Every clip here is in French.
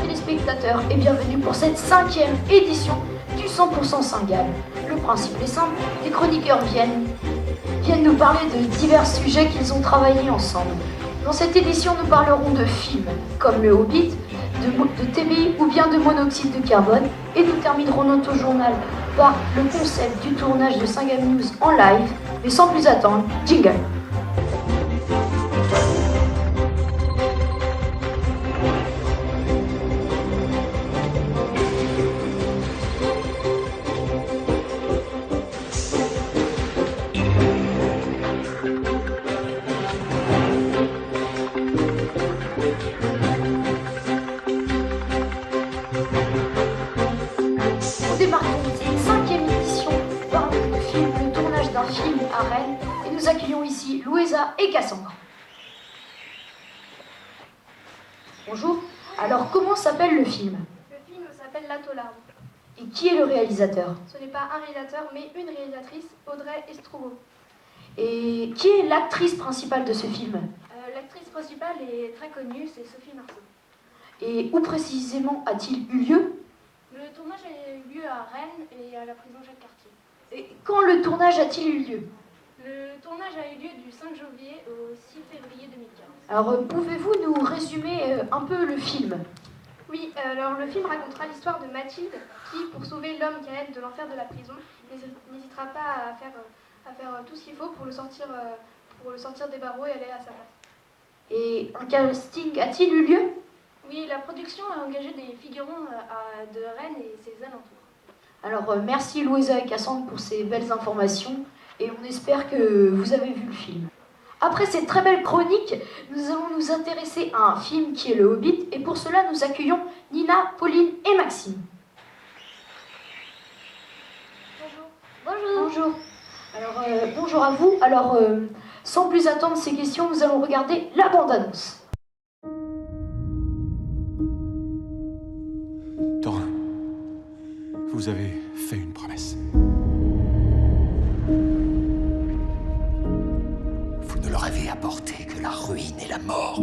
téléspectateurs et bienvenue pour cette 5e édition du 100% Saint-Gall. Le principe est simple, les chroniqueurs viennent nous parler de divers sujets qu'ils ont travaillés ensemble. Dans cette édition, nous parlerons de films comme Le Hobbit, de TBI ou bien de monoxyde de carbone, et nous terminerons notre journal par le concept du tournage de Saint-Gall News en live. Mais sans plus attendre, jingle. Nous accueillons ici Louisa et Cassandre. Bonjour. Alors, comment s'appelle le film? Le film s'appelle L'Atolarde. Et qui est le réalisateur? Ce n'est pas un réalisateur, mais une réalisatrice, Audrey Estrugo. Et qui est l'actrice principale de ce film? L'actrice principale est très connue, c'est Sophie Marceau. Et où précisément a-t-il eu lieu? Le tournage a eu lieu à Rennes et à la prison Jacques-Cartier. Et quand le tournage a-t-il eu lieu? Le tournage a eu lieu du 5 janvier au 6 février 2015. Alors, pouvez-vous nous résumer un peu le film? Oui, alors le film racontera l'histoire de Mathilde qui, pour sauver l'homme qu'elle aime de l'enfer de la prison, n'hésitera pas à faire tout ce qu'il faut pour le sortir des barreaux et aller à sa place. Et un casting a-t-il eu lieu? Oui, la production a engagé des figurants de Rennes et ses alentours. Alors, merci Louisa et Cassandre pour ces belles informations. Et on espère que vous avez vu le film. Après cette très belle chronique, nous allons nous intéresser à un film qui est Le Hobbit, et pour cela nous accueillons Nina, Pauline et Maxime. Bonjour. Bonjour. Alors, bonjour à vous. Alors, sans plus attendre ces questions, nous allons regarder la bande-annonce. Thorin, vous avez fait une promesse. Vous ne leur avez apporté que la ruine et la mort.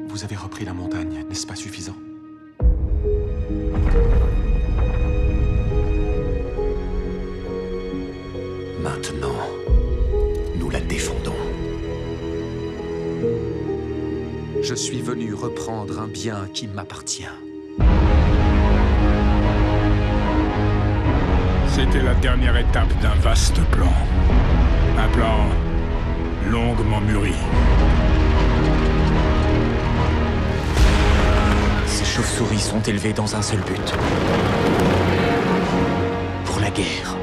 Vous avez repris la montagne, n'est-ce pas suffisant? Maintenant, nous la défendons. Je suis venu reprendre un bien qui m'appartient. C'était la dernière étape d'un vaste plan. Un plan longuement mûri. Ces chauves-souris sont élevées dans un seul but. Pour la guerre.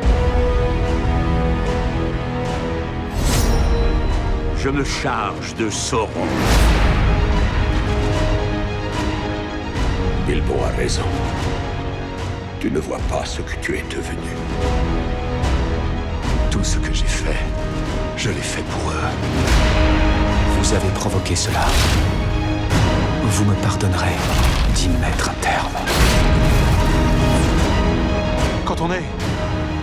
Je me charge de Sauron. Bilbo a raison. Tu ne vois pas ce que tu es devenu. Tout ce que j'ai fait, je l'ai fait pour eux. Vous avez provoqué cela. Vous me pardonnerez d'y mettre un terme. Quand on est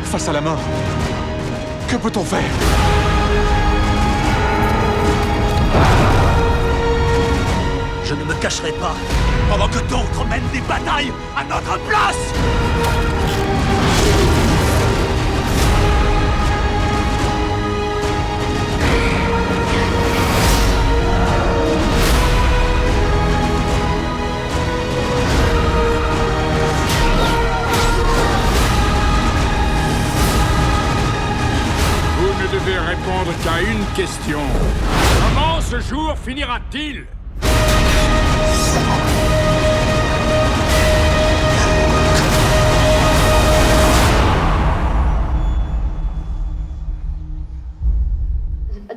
face à la mort, que peut-on faire? Je ne me cacherai pas pendant que d'autres mènent des batailles à notre place! Vous ne devez répondre qu'à une question. Comment ce jour finira-t-il?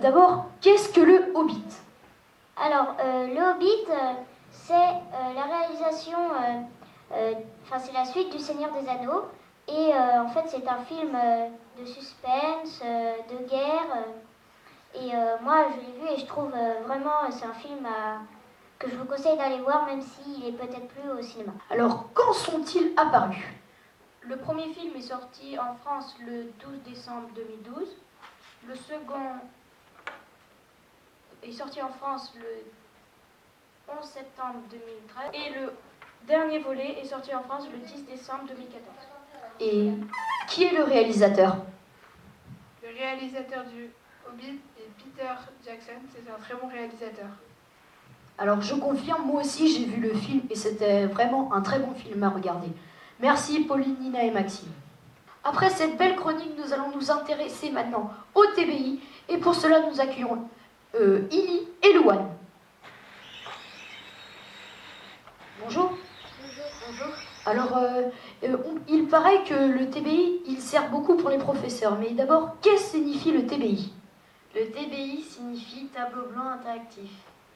D'abord, qu'est-ce que le Hobbit? Alors, le Hobbit, c'est la réalisation, c'est la suite du Seigneur des Anneaux. Et en fait, c'est un film de suspense, de guerre. Et moi, je l'ai vu et je trouve vraiment, c'est un film que je vous conseille d'aller voir, même s'il est peut-être plus au cinéma. Alors, quand sont-ils apparus? Le premier film est sorti en France le 12 décembre 2012. Le second est sorti en France le 11 septembre 2013 et le dernier volet est sorti en France le 10 décembre 2014. Et qui est le réalisateur? Le réalisateur du Hobbit est Peter Jackson, c'est un très bon réalisateur. Alors je confirme, moi aussi j'ai vu le film et c'était vraiment un très bon film à regarder. Merci Pauline, Nina et Maxime. Après cette belle chronique, nous allons nous intéresser maintenant au TBI et pour cela nous accueillons Ili et Louane. Bonjour. Bonjour. Alors, il paraît que le TBI, il sert beaucoup pour les professeurs. Mais d'abord, qu'est-ce que signifie le TBI? Le TBI signifie tableau blanc interactif.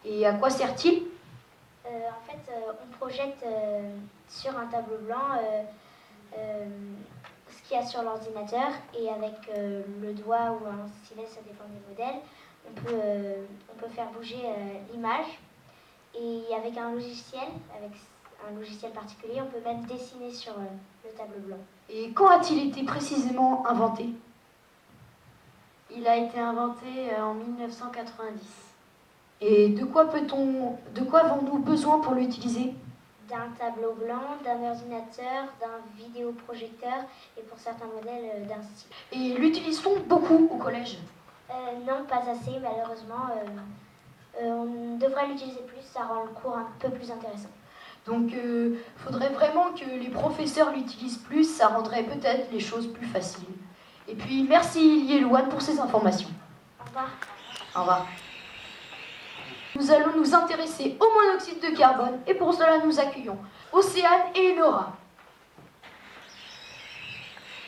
Et à quoi sert-il? En fait, on projette sur un tableau blanc ce qu'il y a sur l'ordinateur et avec le doigt ou un stylet, ça dépend des modèles, on peut faire bouger l'image. Et avec un logiciel particulier, on peut même dessiner sur le tableau blanc. Et quand a-t-il été précisément inventé? Il a été inventé en 1990. Et de quoi avons-nous besoin pour l'utiliser? D'un tableau blanc, d'un ordinateur, d'un vidéoprojecteur et pour certains modèles d'un stylet. Et l'utilise-t-on beaucoup au collège? Non, pas assez malheureusement. On devrait l'utiliser plus, ça rend le cours un peu plus intéressant. Donc, faudrait vraiment que les professeurs l'utilisent plus, ça rendrait peut-être les choses plus faciles. Et puis, merci Ili et Louane pour ces informations. Au revoir. Au revoir. Nous allons nous intéresser au monoxyde de carbone et pour cela nous accueillons Océane et Nora.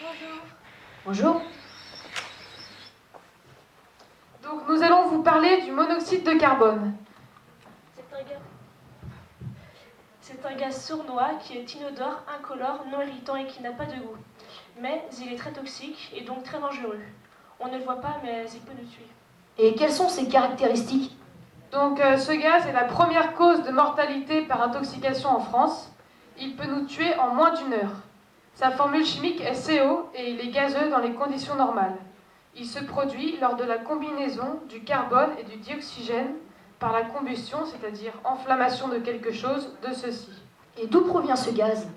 Bonjour. Bonjour. Donc nous allons vous parler du monoxyde de carbone. C'est un gaz sournois qui est inodore, incolore, non irritant et qui n'a pas de goût. Mais il est très toxique et donc très dangereux. On ne le voit pas mais il peut nous tuer. Et quelles sont ses caractéristiques? Donc ce gaz est la première cause de mortalité par intoxication en France. Il peut nous tuer en moins d'1 heure. Sa formule chimique est CO et il est gazeux dans les conditions normales. Il se produit lors de la combinaison du carbone et du dioxygène par la combustion, c'est-à-dire enflammation de quelque chose, de ceci. Et d'où provient ce gaz?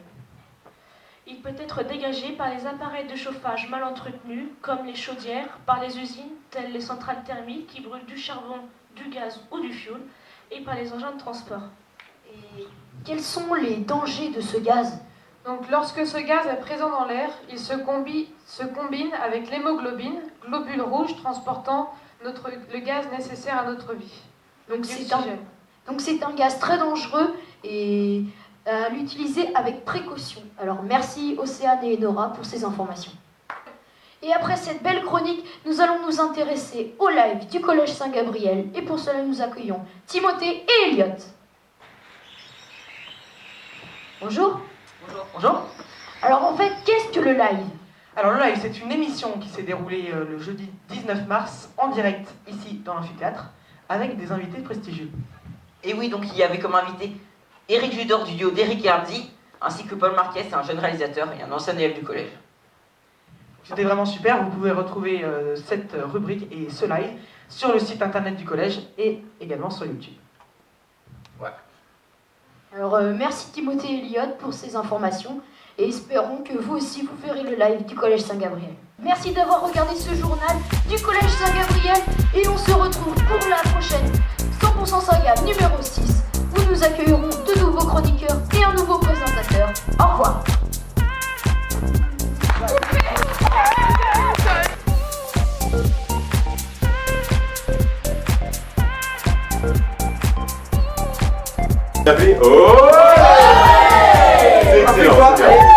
Il peut être dégagé par les appareils de chauffage mal entretenus, comme les chaudières, par les usines, telles les centrales thermiques qui brûlent du charbon, du gaz ou du fioul, et par les engins de transport. Et quels sont les dangers de ce gaz? Donc lorsque ce gaz est présent dans l'air, il se combine avec l'hémoglobine, globule rouge transportant le gaz nécessaire à notre vie. Donc c'est un gaz très dangereux et à l'utiliser avec précaution. Alors merci Océane et Nora pour ces informations. Et après cette belle chronique, nous allons nous intéresser au live du Collège Saint-Gabriel et pour cela nous accueillons Timothée et Elliot. Bonjour. Bonjour. Alors en fait, qu'est-ce que le live? Alors le live, c'est une émission qui s'est déroulée le jeudi 19 mars en direct ici dans l'amphithéâtre avec des invités prestigieux. Et oui, donc il y avait comme invité Éric Judor du duo d'Éric et Hardy, ainsi que Paul Marquez, un jeune réalisateur et un ancien élève du collège. C'était vraiment super, vous pouvez retrouver cette rubrique et ce live sur le site internet du collège et également sur YouTube. Ouais. Alors merci Timothée et Elliot pour ces informations et espérons que vous aussi vous verrez le live du Collège Saint-Gabriel. Merci d'avoir regardé ce journal du Collège Saint-Gabriel et on se retrouve pour la prochaine 100% Saint-Gab numéro 6 où nous accueillerons de nouveaux chroniqueurs et un nouveau présentateur. Au revoir. Oh, c'est excellent.